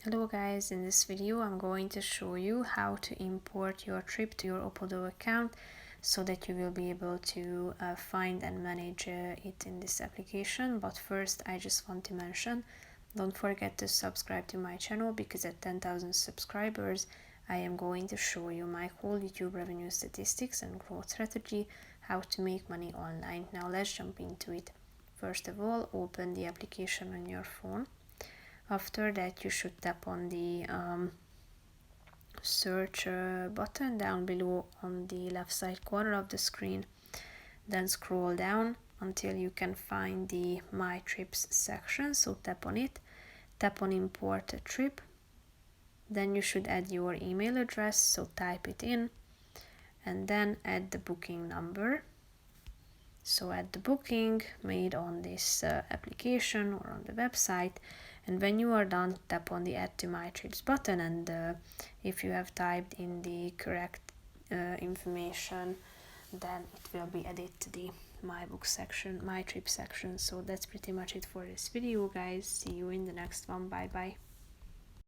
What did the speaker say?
Hello guys, in this video I'm going to show you how to import your trip to your Opodo account so that you will be able to find and manage it in this application. But first I just want to mention, don't forget to subscribe to my channel because at 10,000 subscribers I am going to show you my whole YouTube revenue statistics and growth strategy, how to make money online. Now let's jump into it. First of all, open the application on your phone. After that, you should tap on the search button down below on the left side corner of the screen. Then scroll down until you can find the My Trips section. So tap on it, tap on Import a Trip. Then you should add your email address, so type it in, and then add the booking number. So add the booking made on this application or on the website, and when you are done, tap on the Add to My Trips button, and if you have typed in the correct information, then it will be added to the My Book section, My Trip section. So that's pretty much it for this video, guys. See you in the next one. Bye bye.